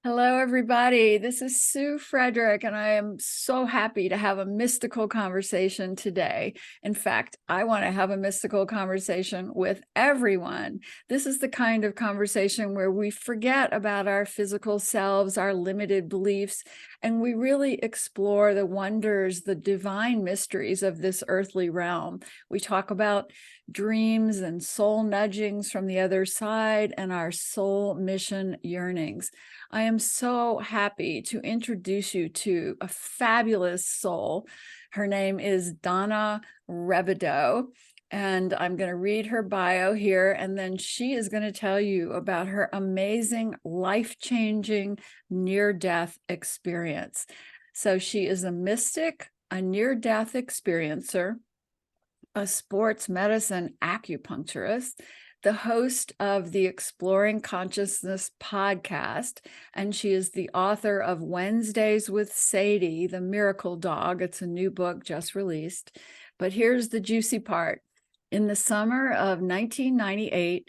Hello, everybody. This is Sue Frederick, and I am so happy to have a mystical conversation today. In fact, I want to have a mystical conversation with everyone. This is the kind of conversation where we forget about our physical selves, our limited beliefs, and we really explore the wonders, the divine mysteries of this earthly realm. We talk about dreams and soul nudgings from the other side and our soul mission yearnings. I am so happy to introduce you to a fabulous soul. Her name is Donna Rebadow, and I'm going to read her bio here, and then she is going to tell you about her amazing, life-changing near-death experience. So she is a mystic, a near-death experiencer, a sports medicine acupuncturist, the host of the Exploring Consciousness podcast, and she is the author of Wednesdays with Sadie, The Miracle Dog. It's a new book just released. But here's the juicy part. In the summer of 1998,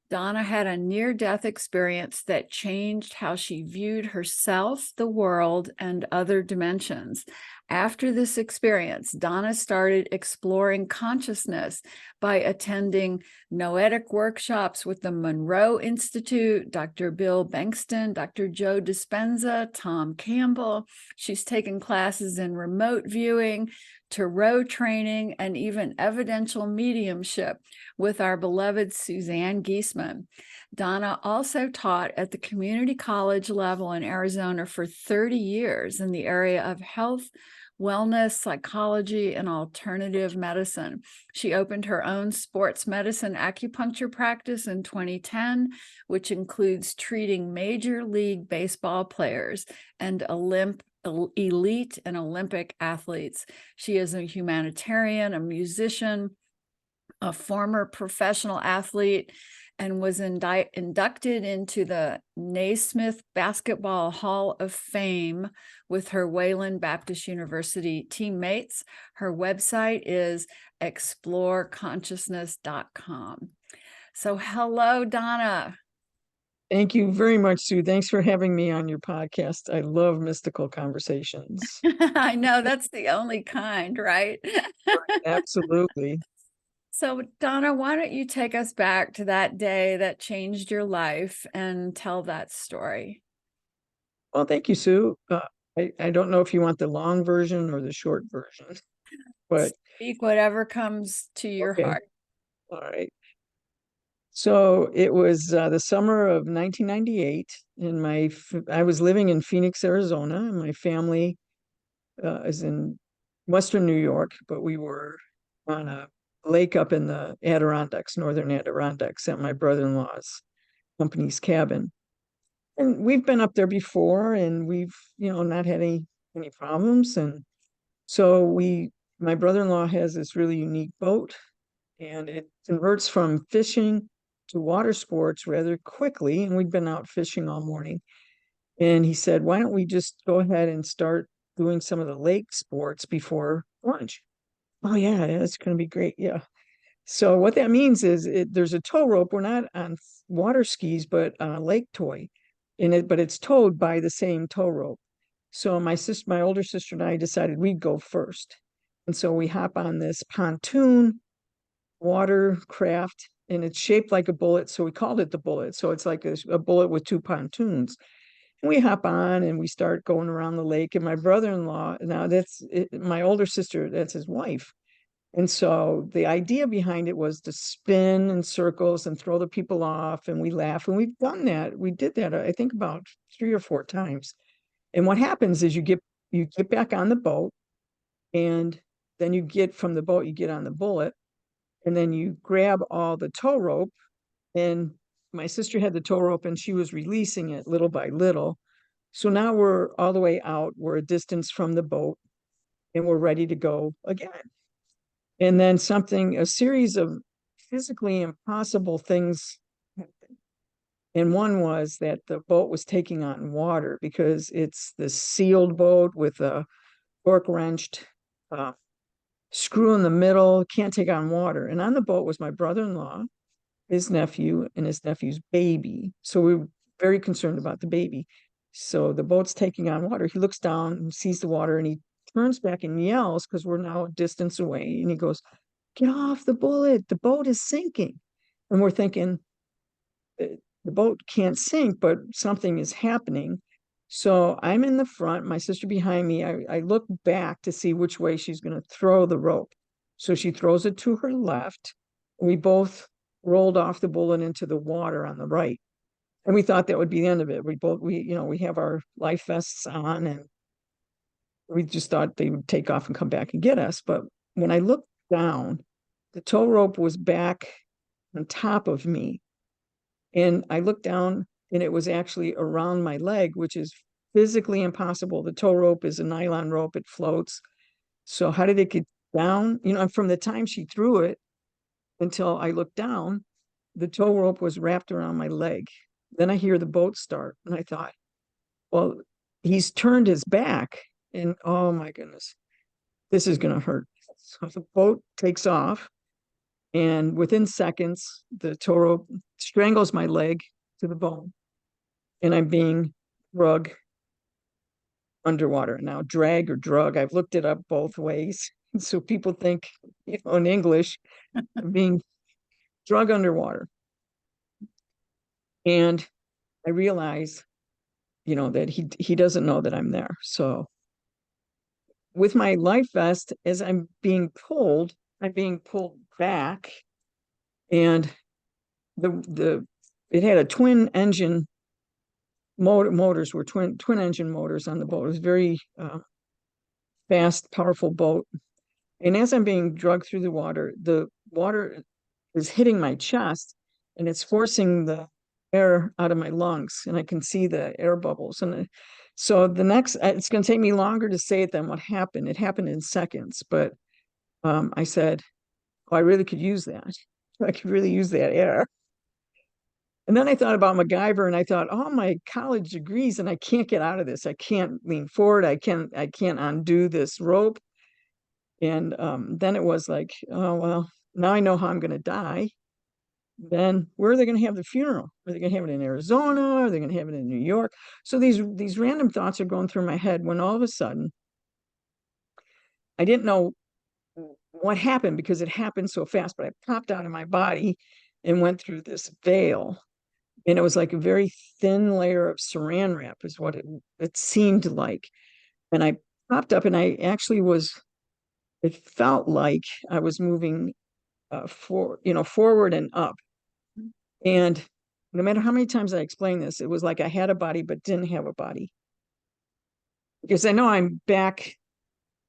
Donna had a near-death experience that changed how she viewed herself, the world, and other dimensions. After this experience, Donna started exploring consciousness by attending noetic workshops with the Monroe Institute, Dr. Bill Bankston, Dr. Joe Dispenza, Tom Campbell. She's taken classes in remote viewing, tarot training, and even evidential mediumship with our beloved Suzanne Giesman. Donna also taught at the community college level in Arizona for 30 years in the area of health, wellness, psychology, and alternative medicine. She opened her own sports medicine acupuncture practice in 2010, which includes treating Major League Baseball players and elite and Olympic athletes. She is a humanitarian, a musician, a former professional athlete, and was inducted into the Naismith Basketball Hall of Fame with her Wayland Baptist University teammates. Her website is exploreconsciousness.com. So hello, Donna. Thank you very much, Sue. Thanks for having me on your podcast. I love mystical conversations. I know that's the only kind, right? Absolutely. So, Donna, why don't you take us back to that day that changed your life and tell that story? Well, thank you, Sue. I don't know if you want the long version or the short version, but Speak whatever comes to your okay. heart. All right. So it was the summer of 1998, and I was living in Phoenix, Arizona, and my family is in Western New York, but we were on a lake up in the Adirondacks, northern Adirondacks, at my brother-in-law's company's cabin. And we've been up there before, and we've, not had any problems. And so my brother-in-law has this really unique boat, and it converts from fishing to water sports rather quickly. And we'd been out fishing all morning. And he said, why don't we just go ahead and start doing some of the lake sports before lunch? Oh, yeah, that's going to be great. Yeah. So what that means is there's a tow rope. We're not on water skis, but on a lake toy but it's towed by the same tow rope. So my older sister and I decided we'd go first. And so we hop on this pontoon watercraft, and it's shaped like a bullet. So we called it the bullet. So it's like a bullet with two pontoons. And we hop on and we start going around the lake. And my brother-in-law, now my older sister, that's his wife. And so the idea behind it was to spin in circles and throw the people off, and we laugh. And we've done that. We did that, I think, about 3 or 4 times. And what happens is you get back on the boat, and then from the boat, you get on the bullet, and then you grab all the tow rope. And my sister had the tow rope, and she was releasing it little by little. So now we're all the way out. We're a distance from the boat, and we're ready to go again. And then a series of physically impossible things happened. And one was that the boat was taking on water because it's the sealed boat with a torque wrenched screw in the middle, can't take on water. And on the boat was my brother-in-law, his nephew, and his nephew's baby. So we were very concerned about the baby. So the boat's taking on water. He looks down and sees the water and he turns back and yells because we're now a distance away. And he goes, "Get off the bullet. The boat is sinking." And we're thinking, the boat can't sink, but something is happening. So I'm in the front, my sister behind me. I look back to see which way she's going to throw the rope. So she throws it to her left. We both rolled off the bullet into the water on the right. And we thought that would be the end of it. We have our life vests on and we just thought they would take off and come back and get us. But when I looked down, the tow rope was back on top of me. And I looked down and it was actually around my leg, which is physically impossible. The tow rope is a nylon rope, it floats. So how did it get down? From the time she threw it until I looked down, the tow rope was wrapped around my leg. Then I hear the boat start and I thought, well, he's turned his back and oh my goodness, this is going to hurt. So the boat takes off and within seconds, the tow rope strangles my leg to the bone and I'm being drug underwater. Now, drag or drug, I've looked it up both ways. So people think, in English, being drug underwater. And I realize, that he doesn't know that I'm there. So with my life vest, as I'm being pulled back, and the it had a twin engine motors were twin engine motors on the boat. It was very fast, powerful boat. And as I'm being dragged through the water is hitting my chest and it's forcing the air out of my lungs and I can see the air bubbles. And so it's going to take me longer to say it than what happened. It happened in seconds, but I said, oh, I really could use that. I could really use that air. And then I thought about MacGyver and I thought, oh, my college degrees and I can't get out of this. I can't lean forward. I can't undo this rope. And then it was like, oh, well, now I know how I'm going to die. Then where are they going to have the funeral? Are they going to have it in Arizona? Are they going to have it in New York? So these random thoughts are going through my head when all of a sudden I didn't know what happened because it happened so fast, but I popped out of my body and went through this veil. And it was like a very thin layer of saran wrap is what it seemed like. And I popped up and I actually it felt like I was moving forward and up. And no matter how many times I explain this, it was like I had a body but didn't have a body. Because I know I'm back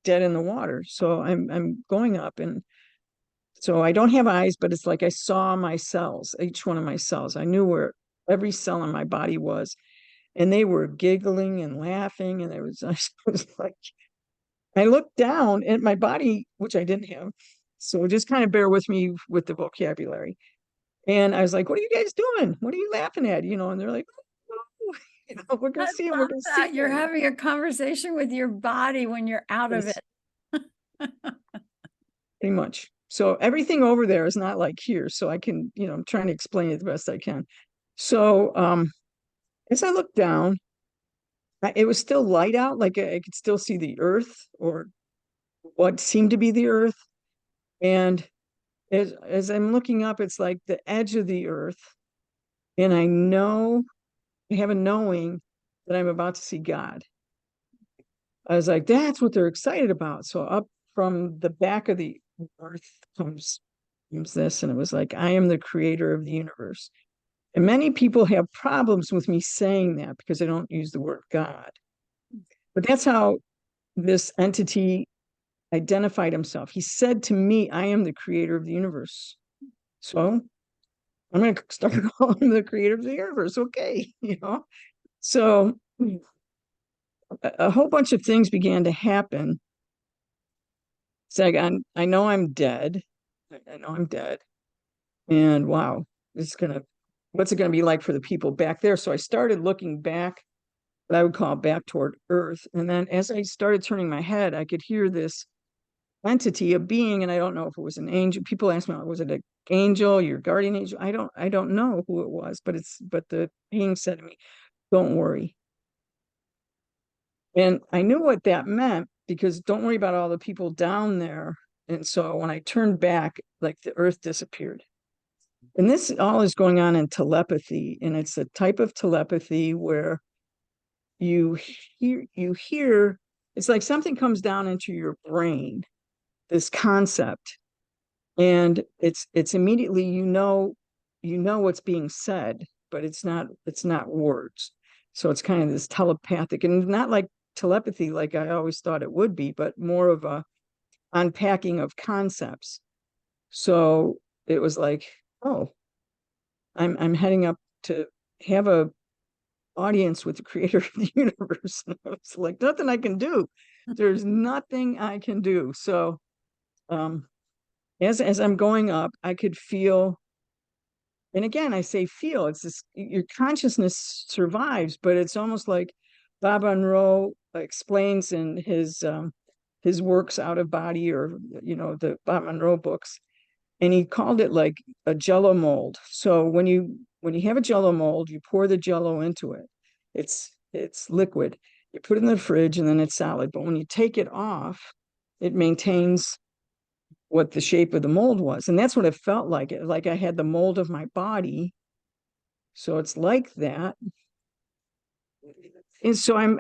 dead in the water. So I'm going up and so I don't have eyes, but it's like I saw my cells, each one of my cells. I knew where every cell in my body was. And they were giggling and laughing. And I was like, I looked down at my body, which I didn't have. So just kind of bear with me with the vocabulary. And I was like, what are you guys doing? What are you laughing at? And they're like, oh, we're going to see him. We're going to see him. You're having a conversation with your body when you're out of it. Pretty much. So everything over there is not like here. So I can, I'm trying to explain it the best I can. So as I looked down, it was still light out. Like I could still see the earth or what seemed to be the earth. And as I'm looking up, it's like the edge of the earth. And I have a knowing that I'm about to see God. I was like, that's what they're excited about. So up from the back of the earth comes this, and it was like, I am the creator of the universe. And many people have problems with me saying that because I don't use the word God. But that's how this entity identified himself. He said to me, I am the creator of the universe. So I'm going to start calling him the creator of the universe. Okay. So a whole bunch of things began to happen. It's like, I know I'm dead. I know I'm dead. And wow, what's it going to be like for the people back there? So I started looking back, what I would call back toward Earth. And then as I started turning my head, I could hear this entity, a being, and I don't know if it was an angel. People ask me, was it an angel, your guardian angel? I don't know who it was, but the being said to me, don't worry. And I knew what that meant because don't worry about all the people down there. And so when I turned back, like the earth disappeared. And this all is going on in telepathy. And it's a type of telepathy where you you hear, it's like something comes down into your brain, this concept, and it's immediately, you know what's being said, but it's not words. So it's kind of this telepathic, and not like telepathy like I always thought it would be, but more of a unpacking of concepts. So it was like, oh, I'm heading up to have a audience with the creator of the universe. It's like nothing I can do. There's nothing I can do. So um as I'm going up, I could feel, and again, I say feel, it's this, your consciousness survives, but it's almost like Bob Monroe explains in his works Out of Body, or the Bob Monroe books, and he called it like a jello mold. So when you have a jello mold, you pour the jello into it. It's liquid. You put it in the fridge and then it's solid. But when you take it off, it maintains what the shape of the mold was. And that's what it felt like. Like I had the mold of my body. So it's like that. And so I'm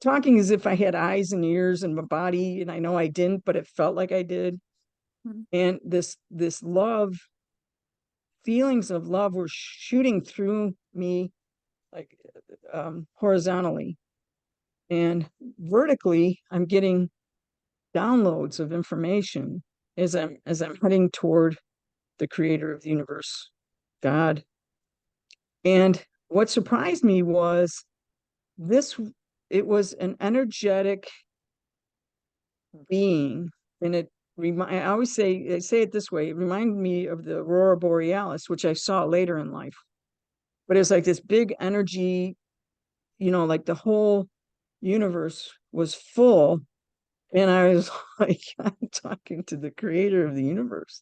talking as if I had eyes and ears and my body, and I know I didn't, but it felt like I did. Mhm. And this love, feelings of love were shooting through me, like horizontally, and vertically I'm getting downloads of information as I'm heading toward the creator of the universe, God. And what surprised me was this, it was an energetic being, and I always say it this way, it reminded me of the aurora borealis, which I saw later in life. But it's like this big energy, like the whole universe was full. And I was like, I'm talking to the creator of the universe.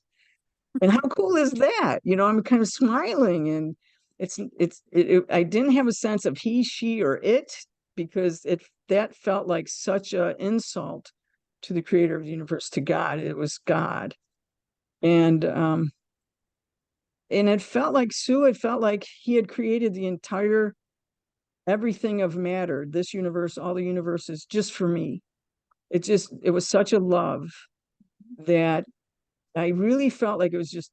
And how cool is that? I'm kind of smiling, and I didn't have a sense of he, she, or it, because that felt like such a insult to the creator of the universe, to God. It was God. And it felt like Sue, it felt like he had created the entire everything of matter, this universe, all the universes, just for me. It was such a love that I really felt like it was just,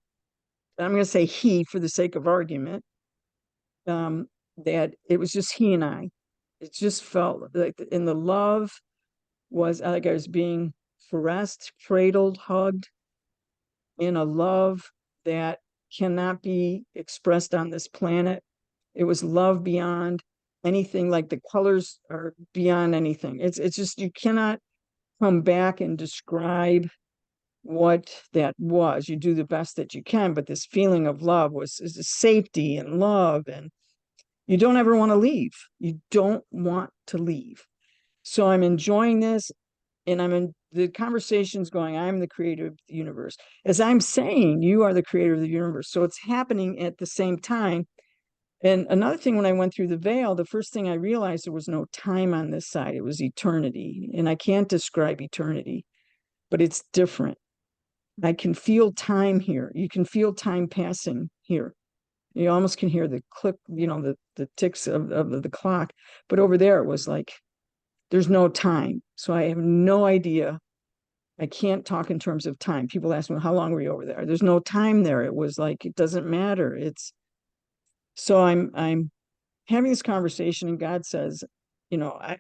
I'm going to say he for the sake of argument, that it was just he and I. It just felt like, and the love was like I was being caressed, cradled, hugged in a love that cannot be expressed on this planet. It was love beyond anything, like the colors are beyond anything. It's just, you cannot come back and describe what that was. You do the best that you can, but this feeling of love is a safety and love, and you don't ever want to leave. You don't want to leave. So I'm enjoying this, and I'm in the conversations going, I'm the creator of the universe. As I'm saying, you are the creator of the universe. So it's happening at the same time. And another thing, when I went through the veil, the first thing I realized, there was no time on this side. It was eternity. And I can't describe eternity, but it's different. I can feel time here. You can feel time passing here. You almost can hear the click, the ticks of the clock. But over there, it was like, there's no time. So I have no idea. I can't talk in terms of time. People ask me, how long were you over there? There's no time there. It was like, it doesn't matter. So I'm having this conversation, and God says, I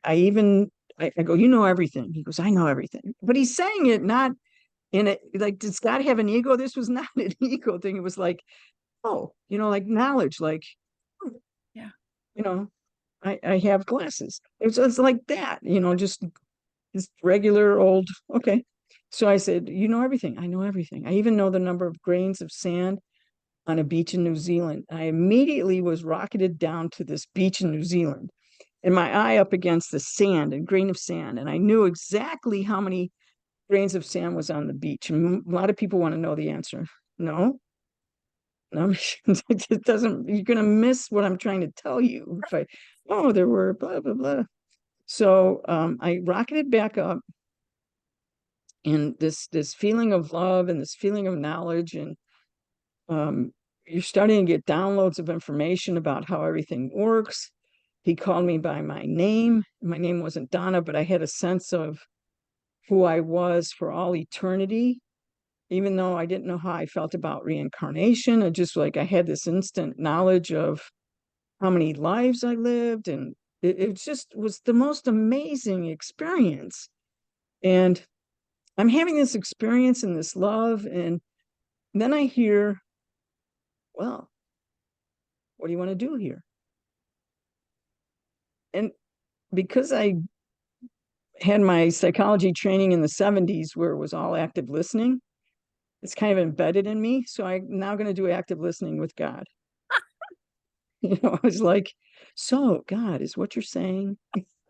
go, you know everything. He goes, I know everything. But he's saying it not in it, like, does God have an ego? This was not an ego thing. It was like, oh, like knowledge, like, Yeah. you know, I have glasses. It's like that, just regular old, okay. So I said, you know everything. I know everything. I even know the number of grains of sand on a beach in New Zealand. I immediately was rocketed down to this beach in New Zealand, and my eye up against the sand and grain of sand. And I knew exactly how many grains of sand was on the beach. And a lot of people want to know the answer. No, no, it doesn't, you're going to miss what I'm trying to tell you. If I, oh, there were blah, blah, blah. So I rocketed back up, and this feeling of love and this feeling of knowledge, and um, you're starting to get downloads of information about how everything works. He called me by my name. My name wasn't Donna, but I had a sense of who I was for all eternity, even though I didn't know how I felt about reincarnation. I just like I had this instant knowledge of how many lives I lived, and it just was the most amazing experience. And I'm having this experience and this love, and then I hear, well, what do you want to do here? And because I had my psychology training in the 70s where it was all active listening, it's kind of embedded in me. So I'm now going to do active listening with God. I was like, so God, is what you're saying?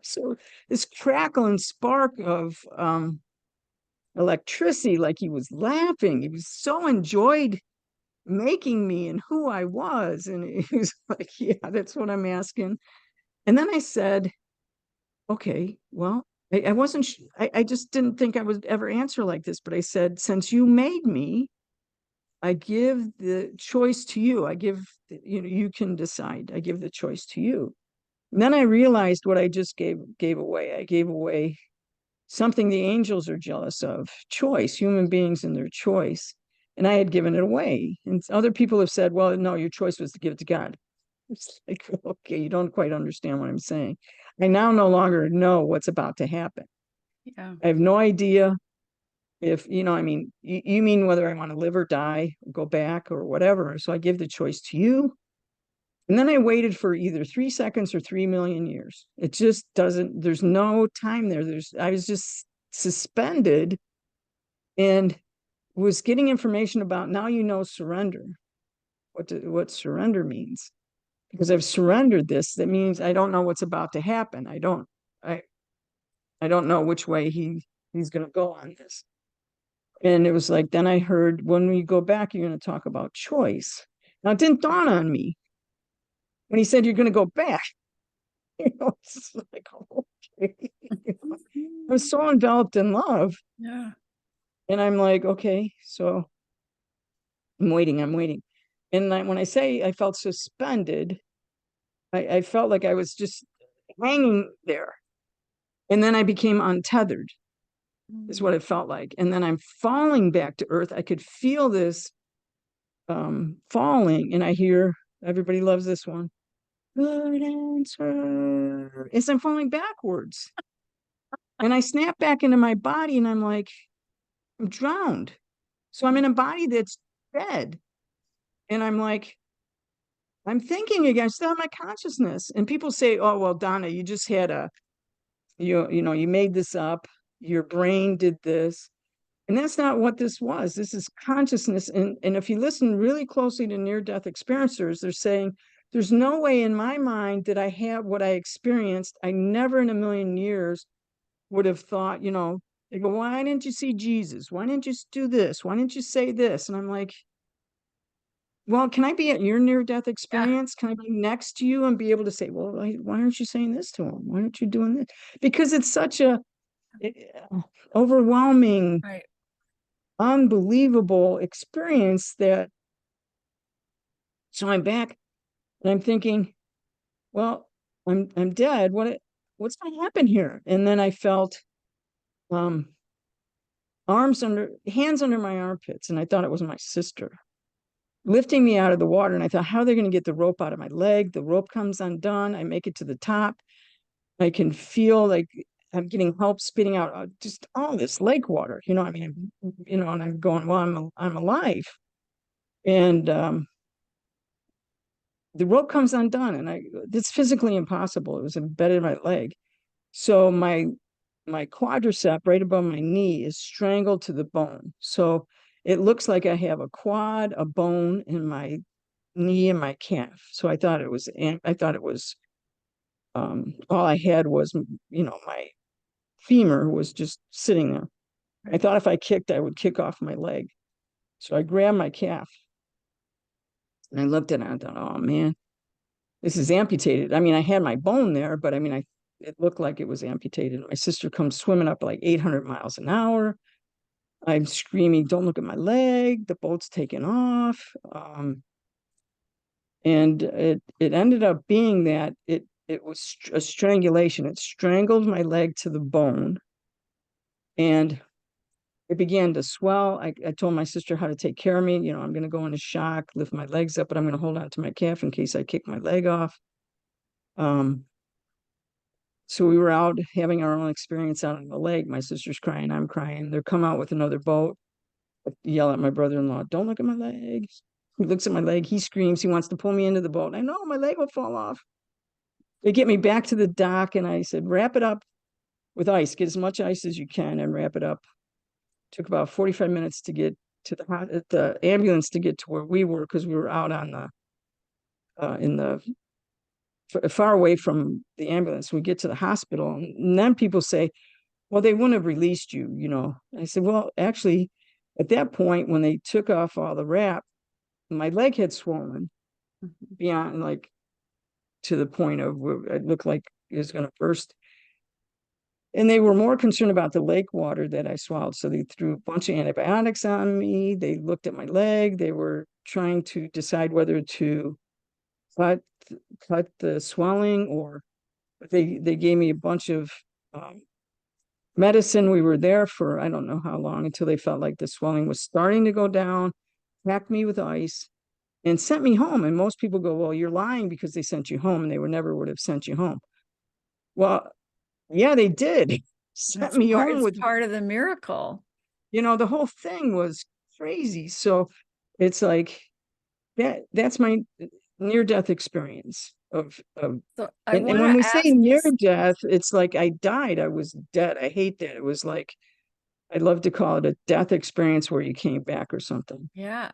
So this crackle and spark of electricity, like he was laughing. He was so enjoyed making me and who I was. And he was like, yeah, that's what I'm asking. And then I said, okay, well, I wasn't, I just didn't think I would ever answer like this. But I said, since you made me, I give the choice to you. I give, you can decide. I give the choice to you. And then I realized what I just gave away. I gave away something the angels are jealous of, choice, human beings and their choice. And I had given it away. And other people have said, well, no, your choice was to give it to God. It's like, okay, you don't quite understand what I'm saying. I now no longer know what's about to happen. Yeah. I have no idea if, I mean, you mean whether I want to live or die, or go back or whatever. So I give the choice to you. And then I waited for either 3 seconds or 3 million years. It just doesn't, there's no time there. I was just suspended and was getting information about, now surrender, what surrender means. Because I've surrendered this, that means I don't know what's about to happen. I I don't know which way he's going to go on this. And it was like, then I heard, when we go back, you're going to talk about choice. Now it didn't dawn on me when he said you're going to go back. It's like, okay. I was so enveloped in love. Yeah. And I'm like, okay, so I'm waiting. And when I say I felt suspended, I felt like I was just hanging there. And then I became untethered, is what it felt like. And then I'm falling back to earth. I could feel this falling, and I hear, everybody loves this one, good answer, as I'm falling backwards. And I snap back into my body, and I'm like, I'm drowned. So I'm in a body that's dead. And I'm like, I'm thinking again, I still have my consciousness. And people say, oh, well, Donna, you just had you made this up. Your brain did this. And that's not what this was. This is consciousness. And if you listen really closely to near-death experiencers, they're saying, there's no way in my mind that I have what I experienced. I never in a million years would have thought, they go, why didn't you see Jesus? Why didn't you do this? Why didn't you say this? And I'm like, well, can I be at your near-death Yeah. experience? Can I be next to you and be able to say, well, why aren't you saying this to him? Why aren't you doing this? Because it's such a overwhelming, Right. unbelievable experience that, so I'm back and I'm thinking, well, I'm dead. What's going to happen here? And then I felt um hands under my armpits, and I thought it was my sister lifting me out of the water. And I thought, how are they going to get the rope out of my leg? The rope comes undone. I make it to the top. I can feel like I'm getting help spitting out just all this lake water. I mean, and I'm going, well, I'm alive. And the rope comes undone, and it's physically impossible. It was embedded in my leg. So my quadricep right above my knee is strangled to the bone. So it looks like I have a quad, a bone in my knee and my calf. So I thought it was all I had was, my femur was just sitting there. I Right. thought if I kicked, I would kick off my leg. So I grabbed my calf and I looked at it and I thought, oh man, this is amputated. I mean, I had my bone there, but I mean, it looked like it was amputated. My sister comes swimming up like 800 miles an hour. I'm screaming, "Don't look at my leg." The boat's taking off. And it ended up being that it was a strangulation. It strangled my leg to the bone, and it began to swell. I told my sister how to take care of me. You know, I'm going to go into shock, lift my legs up, but I'm going to hold on to my calf in case I kick my leg off. Um, so we were out having our own experience out on the lake. My sister's crying, I'm crying. They're come out with another boat. I yell at my brother-in-law, "Don't look at my legs." He looks at my leg. He screams. He wants to pull me into the boat. I know my leg will fall off. They get me back to the dock, and I said, "Wrap it up with ice. Get as much ice as you can and wrap it up." Took about 45 minutes to get to the ambulance to get to where we were, because we were out on the in the far away from the ambulance. We get to the hospital, and then people say, "Well, they wouldn't have released you, you know." I said, "Well, actually, at that point, when they took off all the wrap, my leg had swollen Mhm. beyond, like, to the point of where it looked like it was going to burst. And they were more concerned about the lake water that I swallowed. So they threw a bunch of antibiotics on me. They looked at my leg. They were trying to decide whether to cut cut the swelling, or but they gave me a bunch of um, medicine. We were there for I don't know how long, until they felt like the swelling was starting to go down, packed me with ice, and sent me home. And most people go, "Well, you're lying because they sent you home, and they would never would have sent you home." Well, yeah, they did. Sent me home It's with, part of the miracle. the whole thing was crazy. So it's like that's my near death experience of So I and want when to we say ask you, near death, it's like I died. I was dead. I hate that. It was like I'd love to call it a death experience where you came back or something. yeah,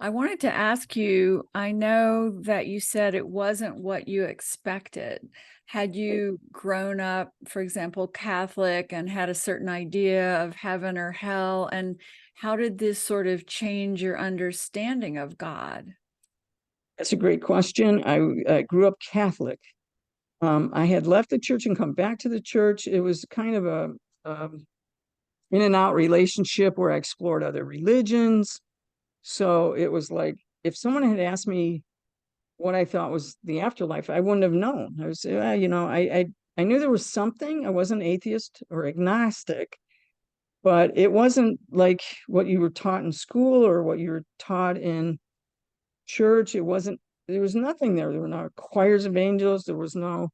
I wanted to ask you, I know that you said it wasn't what you expected. Had you grown up, for example, Catholic and had a certain idea of heaven or hell? And how did this sort of change your understanding of God? That's a great question. I grew up Catholic. I had left the church and come back to the church. It was kind of a in and out relationship where I explored other religions. So it was like if someone had asked me what I thought was the afterlife, I wouldn't have known. I was, I knew there was something. I wasn't atheist or agnostic, but it wasn't like what you were taught in school or what you were taught in church. It wasn't. There was nothing there. There were no choirs of angels. There was no.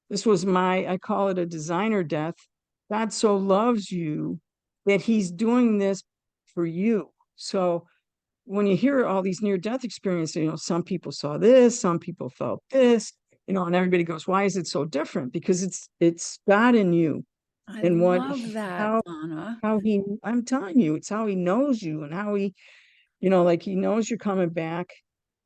This was I call it a designer death. God so loves you that He's doing this for you. So when you hear all these near death experiences, some people saw this, some people felt this, and everybody goes, "Why is it so different?" Because it's God in you, I and love that, Donna. how he I'm telling you, it's how he knows you, and how he, like he knows you're coming back.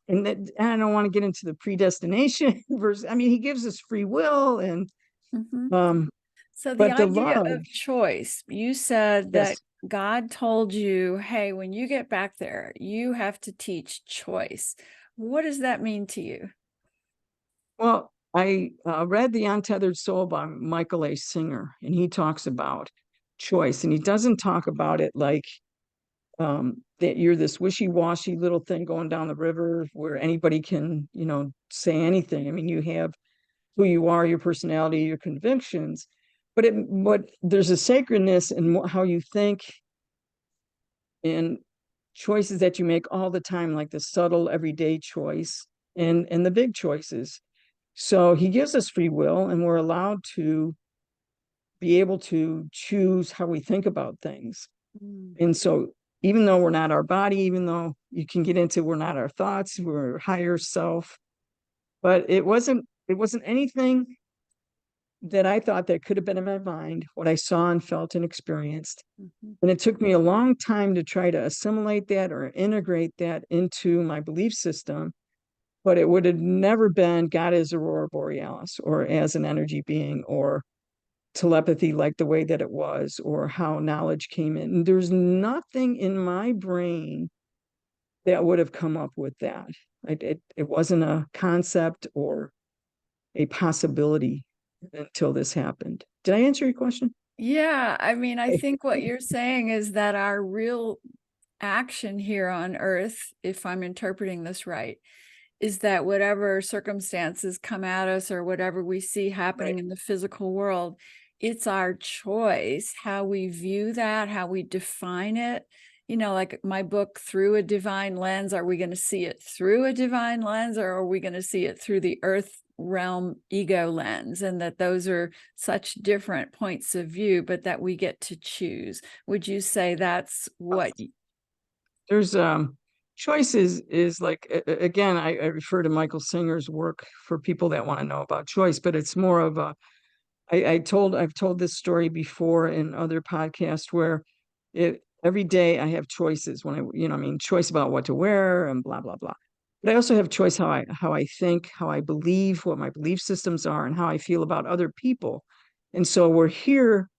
And that, I don't want to get into the predestination versus, I mean, he gives us free will, and Mhm. um, So the but the idea love, of choice, you said that yes. God told you, hey, when you get back there, you have to teach choice. What does that mean to you? Well, I read The Untethered Soul by Michael A. Singer, and he talks about choice, and he doesn't talk about it like that you're this wishy-washy little thing going down the river where anybody can, say anything. I mean, you have who you are, your personality, your convictions, but there's a sacredness in how you think, and choices that you make all the time, like the subtle everyday choice and the big choices. So he gives us free will, and we're allowed to be able to choose how we think about things. Mm. And so even though we're not our body, even though you can get into we're not our thoughts, we're higher self, but it wasn't anything that I thought that could have been in my mind, what I saw and felt and experienced. Mhm. And it took me a long time to try to assimilate that or integrate that into my belief system. But it would have never been God as Aurora Borealis, or as an energy being, or telepathy like the way that it was, or how knowledge came in. And there's nothing in my brain that would have come up with that. It wasn't a concept or a possibility. until this happened. Did I answer your question? Yeah, I mean, I think what you're saying is that our real action here on earth, if I'm interpreting this right, is that whatever circumstances come at us or whatever we see happening Right. in the physical world, it's our choice how we view that, how we define it. You know, like my book, Through a Divine Lens, are we going to see it through a divine lens, or are we going to see it through the earth realm ego lens? And that those are such different points of view, but that we get to choose. Would you say that's what? There's choices is like again, I refer to Michael Singer's work for people that want to know about choice, but it's more of a I've told this story before in other podcasts where every day I have choices when I mean, choice about what to wear and blah, blah, blah. But I also have choice how I think, how I believe, what my belief systems are, and how I feel about other people. And so we're here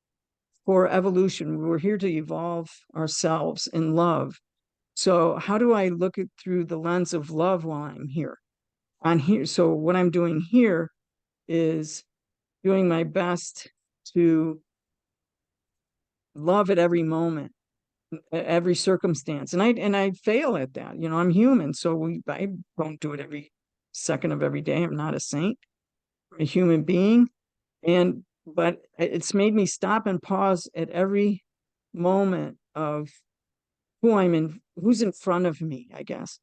for evolution. We're here to evolve ourselves in love. So how do I look at through the lens of love while I'm here? On here. So what I'm doing here is doing my best to love at every moment, every circumstance. And I fail at that. You know, I'm human, so I don't do it every second of every day. I'm not a saint. I'm a human being. And but it's made me stop and pause at every moment of who's in front of me, I guess.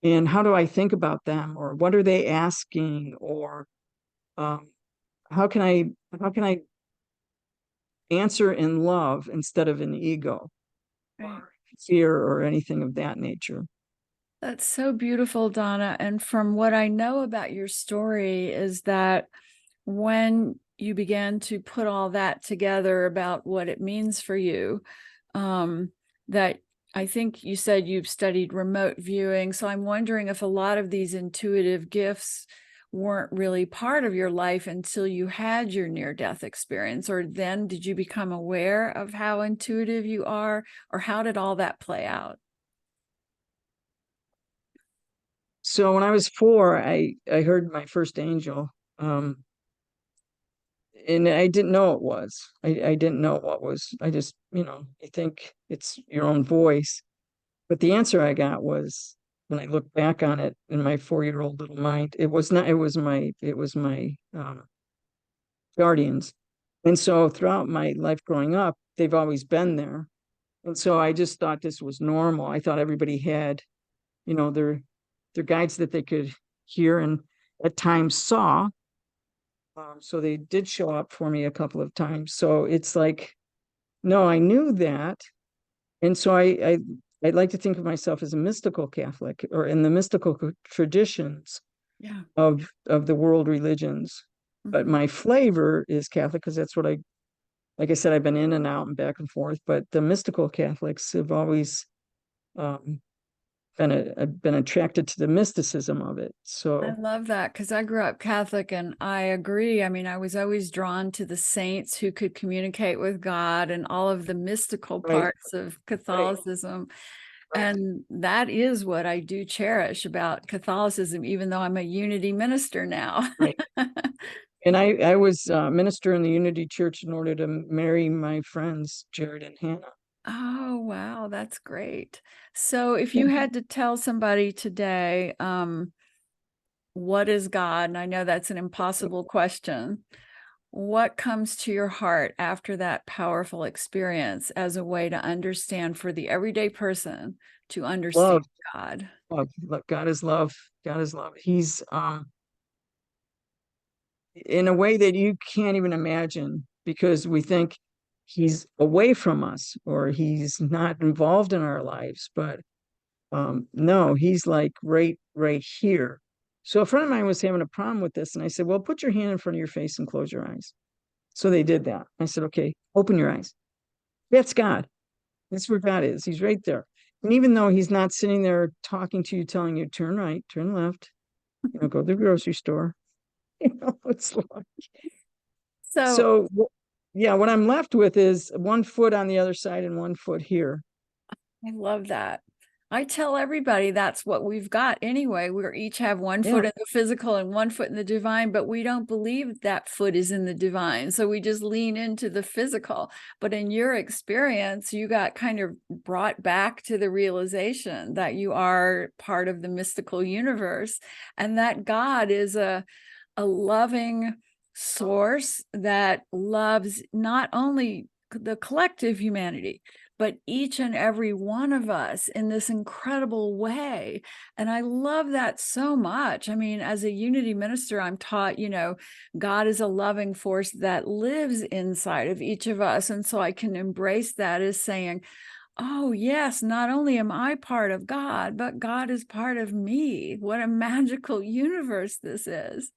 And how do I think about them, or what are they asking, or um, how can I how can I answer in love instead of in ego Right. or fear or anything of that nature. That's so beautiful, Donna. And from what I know about your story is that when you began to put all that together about what it means for you, that I think you said you've studied remote viewing. So I'm wondering if a lot of these intuitive gifts weren't really part of your life until you had your near-death experience, or then did you become aware of how intuitive you are, or how did all that play out? So when I was 4, I heard my first angel, um, and I didn't know it was. I didn't know what was. I just, I think it's your own voice. But the answer I got was, when I look back on it in my 4-year-old little mind, it was not. It was my guardians. And so throughout my life growing up, they've always been there. And so I just thought this was normal. I thought everybody had, their guides that they could hear and at times saw. So they did show up for me a couple of times. So it's like, no, I knew that. And so I like to think of myself as a mystical Catholic, or in the mystical traditions Yeah. of the world religions. But Mhm. my flavor is Catholic because that's what like I said, I've been in and out and back and forth. But the mystical Catholics have always um, I've been attracted to the mysticism of it. I So love that because I grew up Catholic and I agree. I mean, I was always drawn to the saints who could communicate with God and all of the mystical right, parts of right, Catholicism. right, And that is what I do cherish about Catholicism, even though I'm a Unity minister now. right. And I was a minister in the Unity Church in order to marry my friends Jared and Hannah. Oh, wow, that's great. So if Yeah. you had to tell somebody today, what is God? And I know that's an impossible question. What comes to your heart after that powerful experience as a way to understand for the everyday person to understand Love, God? God is love. God is love. He's in a way that you can't even imagine, because we think he's away from us or he's not involved in our lives. But no, he's like right here. So a friend of mine was having a problem with this, and I said, well, put your hand in front of your face and close your eyes. So they did that. I said, okay, open your eyes. That's God. That's where God is. He's right there. And even though he's not sitting there talking to you, telling you, turn right, turn left, go to the grocery store, it's like, So so yeah, what I'm left with is one foot on the other side and one foot here. I love that. I tell everybody that's what we've got anyway. We each have one Yeah. foot in the physical and one foot in the divine, but we don't believe that foot is in the divine. So we just lean into the physical. But in your experience, you got kind of brought back to the realization that you are part of the mystical universe and that God is a loving source that loves not only the collective humanity, but each and every one of us in this incredible way. And I love that so much. I mean, as a unity minister, I'm taught, God is a loving force that lives inside of each of us. And so I can embrace that as saying, oh, yes, not only am I part of God, but God is part of me. What a magical universe this is.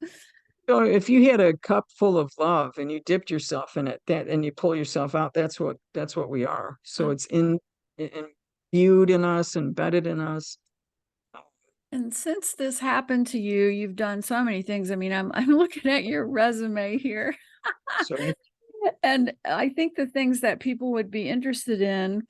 So if you had a cup full of love and you dipped yourself in it, that and you pull yourself out, that's what we are. So it's imbued in us, embedded in us. And since this happened to you, you've done so many things. I mean, I'm looking at your resume here. So And I think the things that people would be interested in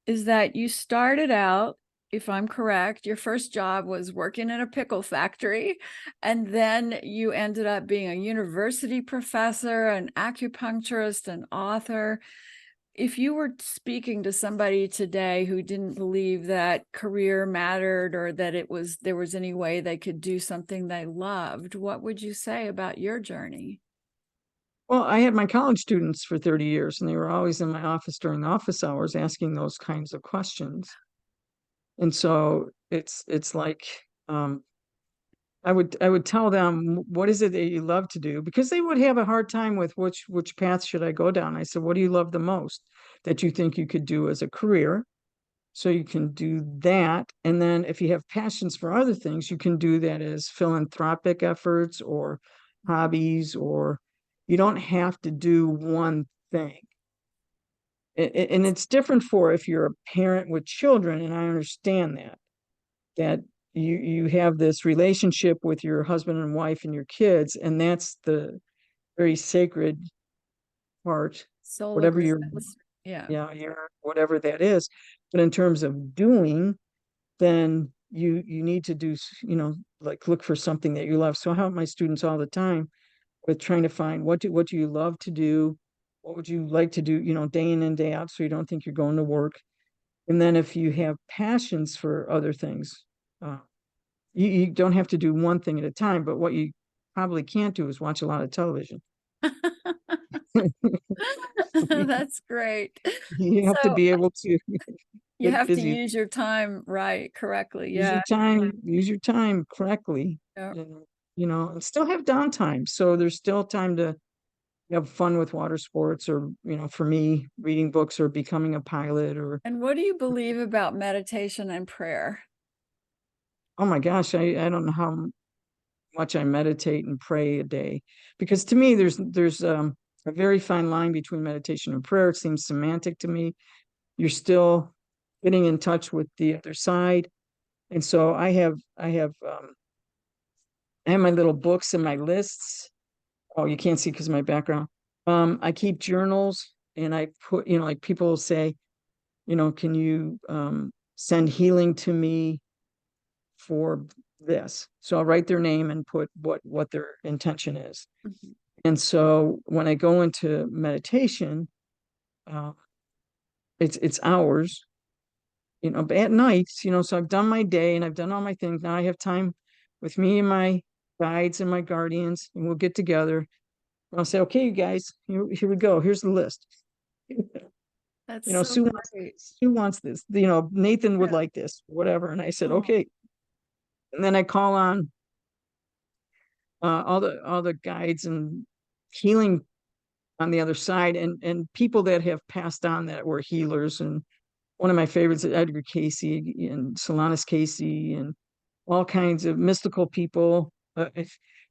is that you started out, if I'm correct, your first job was working in a pickle factory, and then you ended up being a university professor, an acupuncturist, an author. If you were speaking to somebody today who didn't believe that career mattered or that there was any way they could do something they loved, what would you say about your journey? well, I had my college students for 30 years, and they were always in my office during office hours asking those kinds of questions. And so it's like I would tell them, what is it that you love to do? Because they would have a hard time with which path should I go down. I said, what do you love the most that you think you could do as a career? So you can do that. And then if you have passions for other things, you can do that as philanthropic efforts or hobbies, or you don't have to do one thing. And it's different for if you're a parent with children, and I understand that you have this relationship with your husband and wife and your kids, and that's the very sacred part, Soul whatever your existence. Yeah. yeah, your whatever that is. But in terms of doing, then you need to do, like look for something that you love. So I help my students all the time with trying to find what do you love to do? What would you like to do, day in and day out, so you don't think you're going to work. And then if you have passions for other things, uh, you don't have to do one thing at a time, but what you probably can't do is watch a lot of television. That's great. You have to So be able to you get have to busy. use your time right, correctly. Use Yeah. your time, use your time correctly, Yeah. and and still have downtime. So there's still time to have fun with water sports, or for me, reading books or becoming a pilot, or And what do you believe about meditation and prayer? oh my gosh, I don't know how much I meditate and pray a day. Because to me, there's a very fine line between meditation and prayer. It seems semantic to me. You're still getting in touch with the other side. And so I have my little books and my lists. Oh, you can't see because of my background. I keep journals, and I put, like people will say, can you send healing to me for this? So I'll write their name and put what their intention is. Mhm. And so when I go into meditation, uh, it's hours, but at night, so I've done my day and I've done all my things. Now I have time with me and my guides and my guardians, and we'll get together. I'll say, okay, you guys, here we go. Here's the list. That's so great. Sue wants this. Nathan would Yeah. like this, whatever. And I said, Oh. okay. And then I call on all the guides and healing on the other side, and people that have passed on that were healers. And one of my favorites is Edgar Casey and Solanus Casey and all kinds of mystical people. For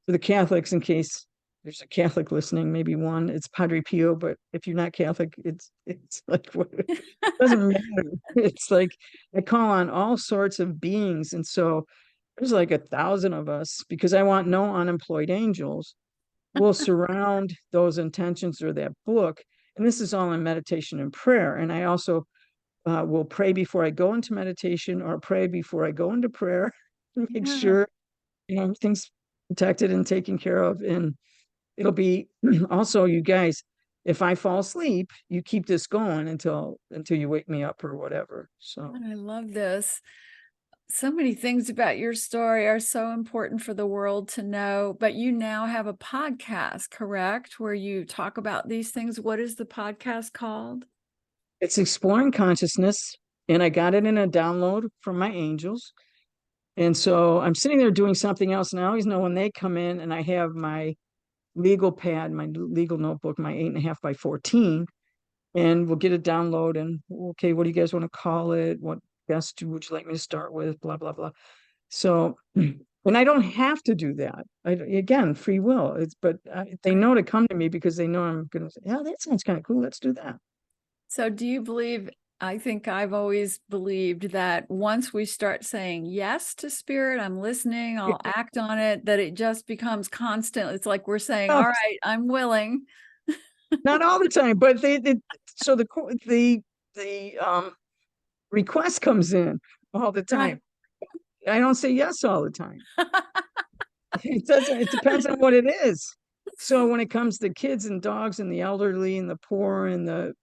the Catholics, in case there's a Catholic listening, maybe one, it's Padre Pio. But if you're not Catholic, it's like what, it doesn't matter. It's like I call on all sorts of beings, and so there's like 1,000 of us, because I want no unemployed angels will surround those intentions or that book. And this is all in meditation and prayer. And I also will pray before I go into meditation or pray before I go into prayer to make Yeah. sure, everything's protected and taken care of. And it'll be also, you guys, if I fall asleep, you keep this going until you wake me up or whatever. So I love this. So many things about your story are so important for the world to know, but you now have a podcast, correct? Where you talk about these things. What is the podcast called? it's exploring consciousness, and I got it in a download from my angels. And so I'm sitting there doing something else. And I always know when they come in and I have my legal pad, my legal notebook, my 8.5 by 14, and we'll get a download and okay, what do you guys want to call it? What guest would you like me to start with? Blah, blah, blah. So, and I don't have to do that. Again, free will. But they Right. know to come to me because they know I'm going to say, yeah, that sounds kind of cool. Let's do that. So do you believe, I think I've always believed that once we start saying yes to spirit, I'm listening, I'll act on it, that it just becomes constant. It's like we're saying, No, all right, I'm willing. not all the time, but so the request comes in all the Right. time. I don't say yes all the time. It doesn't, it depends on what it is. So when it comes to kids and dogs and the elderly and the poor and the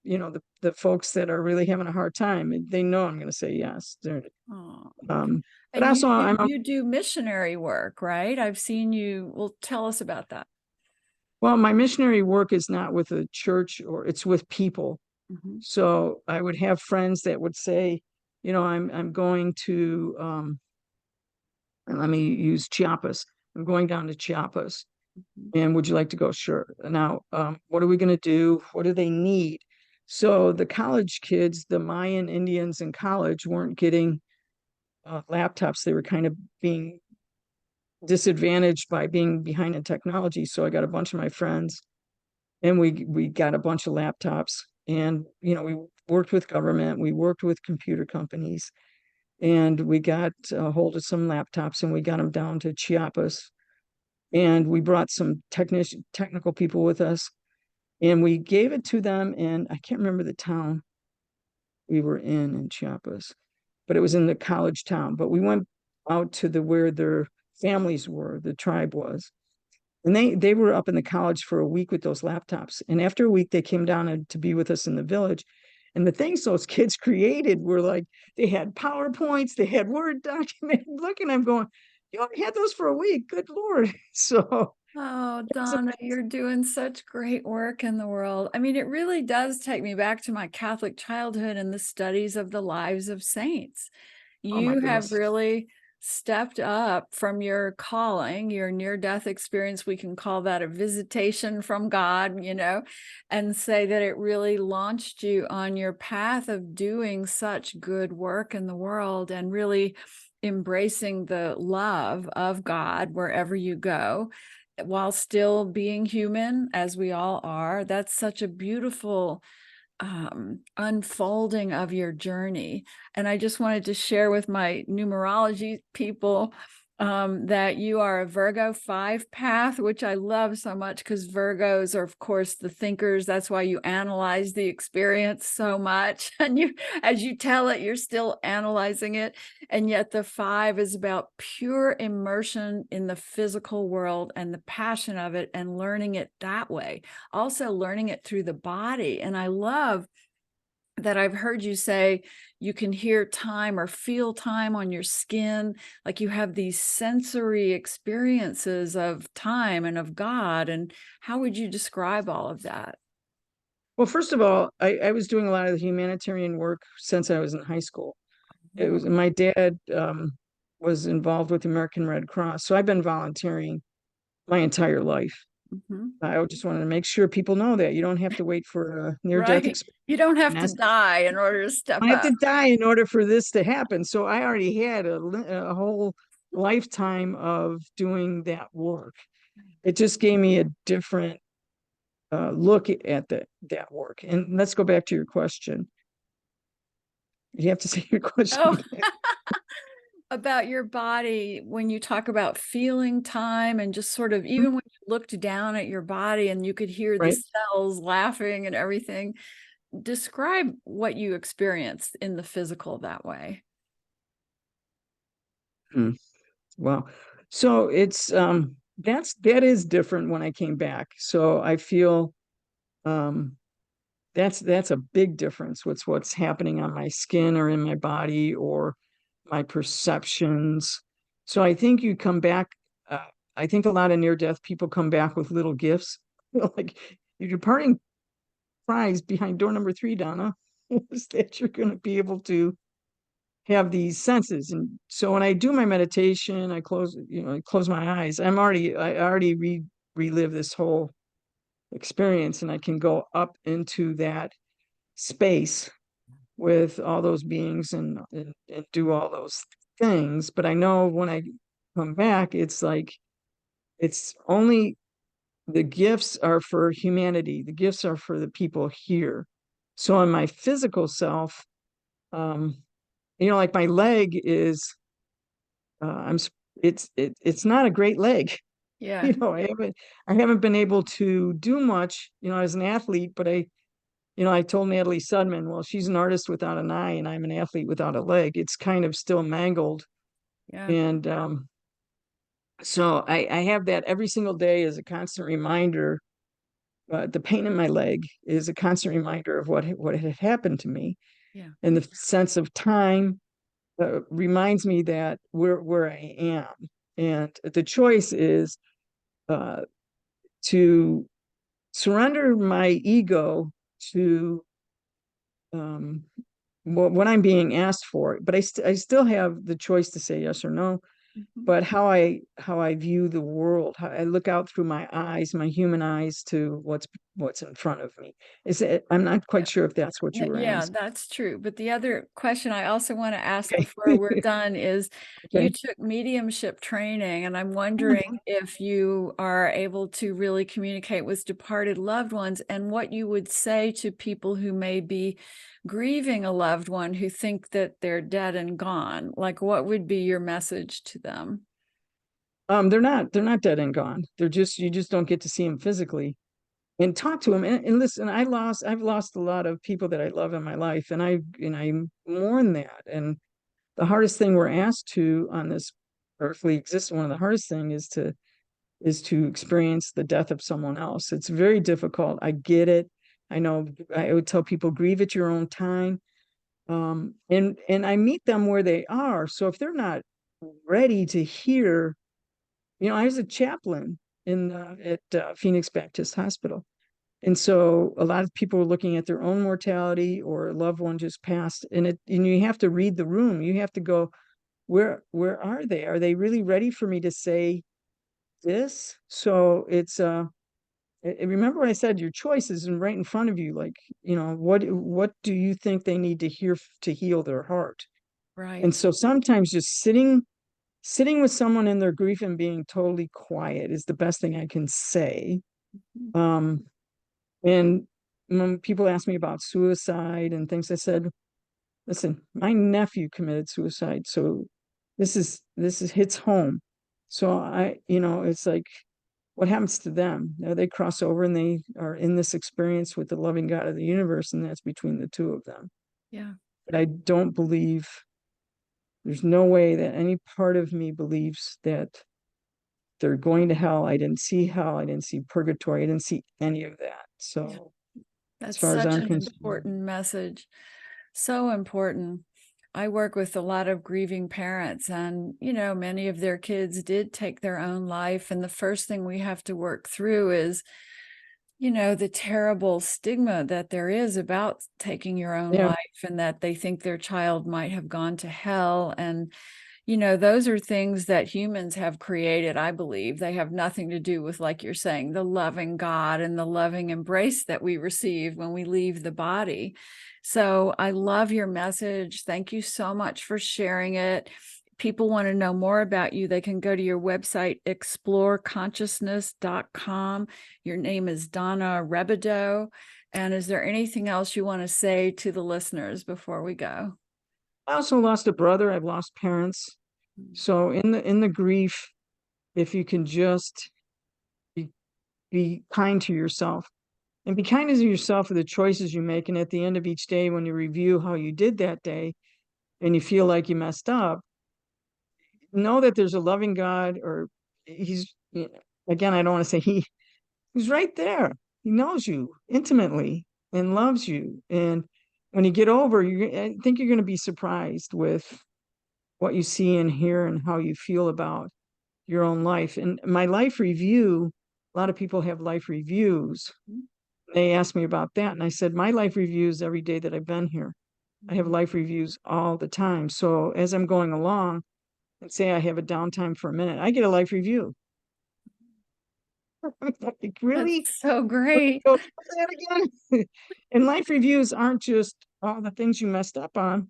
folks that are really having a hard time, they know I'm going to say yes. Oh. Um, but And you also do, you do missionary work, right? I've seen you. Well, tell us about that. well, my missionary work is not with a church or it's with people. Mhm. So I would have friends that would say, I'm going to and let me use Chiapas. I'm going down to Chiapas. Mhm. And would you like to go? Sure. Now, what are we going to do? What do they need? So the college kids, the Mayan Indians in college weren't getting laptops. They were kind of being disadvantaged by being behind in technology. So I got a bunch of my friends and we got a bunch of laptops and, we worked with government. We worked with computer companies and we got a hold of some laptops and we got them down to Chiapas and we brought some technical people with us and we gave it to them and I can't remember the town we were in Chiapas, but it was in the college town. But we went out to the where their families were, the tribe was. And they were up in the college for a week with those laptops. And after a week, they came down to be with us in the village. And the things those kids created were like they had PowerPoints, they had Word documents. Looking, I'm going, you only had those for a week. Good Lord. So Oh, it's Donna, you're doing such great work in the world. I mean, it really does take me back to my Catholic childhood and the studies of the lives of saints. oh my You have goodness. really stepped up from your calling, your near-death experience. We can call that a visitation from God, and say that it really launched you on your path of doing such good work in the world and really embracing the love of God wherever you go while still being human, as we all are. That's such a beautiful unfolding of your journey. And I just wanted to share with my numerology people that you are a Virgo 5 path, which I love so much because Virgos are, of course, the thinkers. That's why you analyze the experience so much. And as you tell it, you're still analyzing it. And yet the 5 is about pure immersion in the physical world and the passion of it and learning it that way. Also learning it through the body. And I love that I've heard you say you can hear time or feel time on your skin, like you have these sensory experiences of time and of God. And how would you describe all of that? Well, first of all, I was doing a lot of the humanitarian work since I was in high school. It was my dad was involved with the American Red Cross, so I've been volunteering my entire life. Mhm. I just wanted to make sure people know that you don't have to wait for a near-death Right. experience. You don't have to die in order to step I have up. to die in order for this to happen. So I already had a whole lifetime of doing that work. It just gave me a different look at that work. And let's go back to your question. You have to say your question Oh, again, about your body, when you talk about feeling time and just sort of, even when you looked down at your body and you could hear the right? cells laughing and everything, describe what you experienced in the physical that way. Hmm. Wow. So that is different when I came back. So I feel um that's a big difference. What's happening on my skin or in my body or my perceptions. So I think you come back. Uh, I think a lot of near-death people come back with little gifts. Like your departing prize behind door number 3, Donna, is that you're going to be able to have these senses. And so when I do my meditation, I close my eyes. I already relive this whole experience, and I can go up into that space with all those beings and do all those things. But I know when I come back, it's like it's only the gifts are for humanity. The gifts are for the people here. So on my physical self, um, like my leg is, I'm, it's not a great leg. Yeah, I haven't been able to do much, as an athlete, but I told Natalie Sudman, well, she's an artist without an eye and I'm an athlete without a leg. It's kind of still mangled. yeah, And so I have that every single day as a constant reminder. The pain in my leg is a constant reminder of what had happened to me. yeah. And the sense of time reminds me that where I am. And the choice is uh, to surrender my ego to um, what I'm being asked for, but I still have the choice to say yes or no. Mhm. But how I view the world, how I look out through my eyes, my human eyes, to what's in front of me. I'm not quite sure if that's what you were Yeah, asking. that's true. But the other question I also want to ask Okay. before we're done is you Okay. took mediumship training, and I'm wondering Mhm. if you are able to really communicate with departed loved ones and what you would say to people who may be grieving a loved one who think that they're dead and gone. Like, what would be your message to them? They're not dead and gone. You just don't get to see them physically and talk to them. And listen, I've lost a lot of people that I love in my life, and I mourn that. And the hardest thing we're asked to on this earthly existence, one of the hardest thing is to experience the death of someone else. It's very difficult. I get it. I know. I would tell people, grieve at your own time. And I meet them where they are. So if they're not ready to hear, I was a chaplain at Phoenix Baptist Hospital. And so a lot of people are looking at their own mortality or a loved one just passed, and you have to read the room. You have to go, where are they? Are they really ready for me to say this? So remember what I said, your choice is right in front of you. Like, what do you think they need to hear to heal their heart? Right. And so sometimes just sitting with someone in their grief and being totally quiet is the best thing I can say. Mhm. Um, and when people ask me about suicide and things, I said, listen, my nephew committed suicide, so this is hits home. So it's like, what happens to them? They cross over and they are in this experience with the loving God of the universe, and that's between the two of them. Yeah. But I don't believe there's no way that any part of me believes that they're going to hell. I didn't see hell. I didn't see purgatory. I didn't see any of that. Yeah. So as That's far as such I'm an concerned, important message. So important. I work with a lot of grieving parents, and, many of their kids did take their own life. And the first thing we have to work through is, the terrible stigma that there is about taking your own yeah, life, and that they think their child might have gone to hell. And those are things that humans have created, I believe. They have nothing to do with, like you're saying, the loving God and the loving embrace that we receive when we leave the body. So I love your message. Thank you so much for sharing it. People want to know more about you, they can go to your website, exploreconsciousness.com. Your name is Donna Rebadow. And is there anything else you want to say to the listeners before we go? I also lost a brother. I've lost parents. So in the grief, if you can just be kind to yourself And be kind to yourself for the choices you make. And at the end of each day, when you review how you did that day and you feel like you messed up, know that there's a loving God, or he's, again, I don't want to say he's right there. He knows you intimately and loves you. And when you get over, I think you're going to be surprised with what you see and hear and how you feel about your own life. And my life review, a lot of people have life reviews. They asked me about that. And I said, my life reviews every day that I've been here. I have life reviews all the time. So as I'm going along and say I have a downtime for a minute, I get a life review. Like, really? That's so great. Go try that again. And life reviews aren't just all the things you messed up on,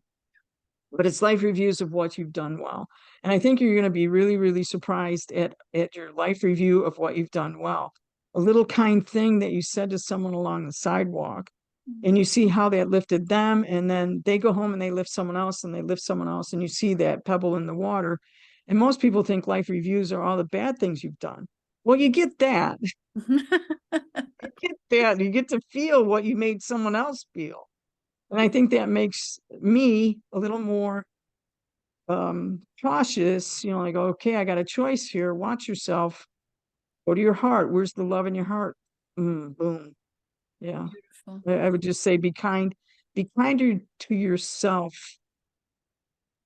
but it's life reviews of what you've done well. And I think you're going to be really, really surprised at your life review of what you've done well. A little kind thing that you said to someone along the sidewalk, and you see how that lifted them, and then they go home and they lift someone else and they lift someone else, and you see that pebble in the water. And most people think life reviews are all the bad things you've done. Well, you get that. You get that. You get to feel what you made someone else feel. And I think that makes me a little more cautious, like, okay, I got a choice here. Watch yourself. Go to your heart. Where's the love in your heart? Boom. Yeah. Beautiful. I would just say be kinder to yourself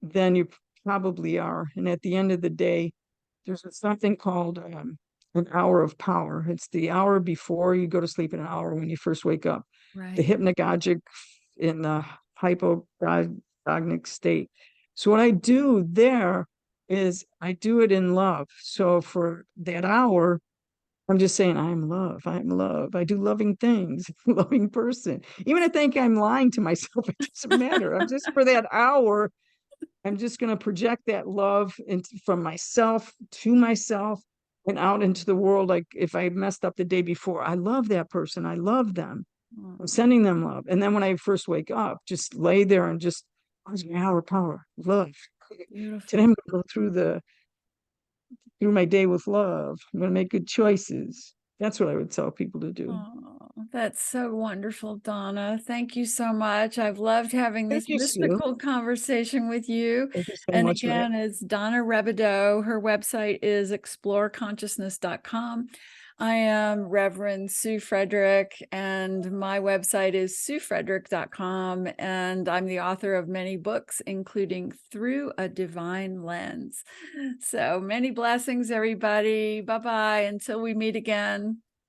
than you probably are. And at the end of the day, there's something called an hour of power. It's the hour before you go to sleep and an hour when you first wake up. The Right. hypnagogic in the hypogonic state. So what I do there is I do it in love. So for that hour, I'm just saying, I'm love. I'm love. I do loving things, loving person. Even if I think I'm lying to myself, it doesn't matter. I'm just for that hour, I'm just going to project that love from myself to myself and out into the world. Like if I messed up the day before, I love that person. I love them. I'm sending them love. And then when I first wake up, just lay there and just, where's my hour power? Love. Today Beautiful. I'm going to go through my day with love. I'm going to make good choices. That's what I would tell people to do. Oh, that's so wonderful, Donna. Thank you so much. I've loved having Thank this you, Sue. mystical conversation with you. Thank you so And much for having again, it's Donna Rebadow. Her website is exploreconsciousness.com. I am Reverend Sue Frederick, and my website is suefrederick.com. And I'm the author of many books, including Through a Divine Lens. So many blessings, everybody. Bye-bye until we meet again.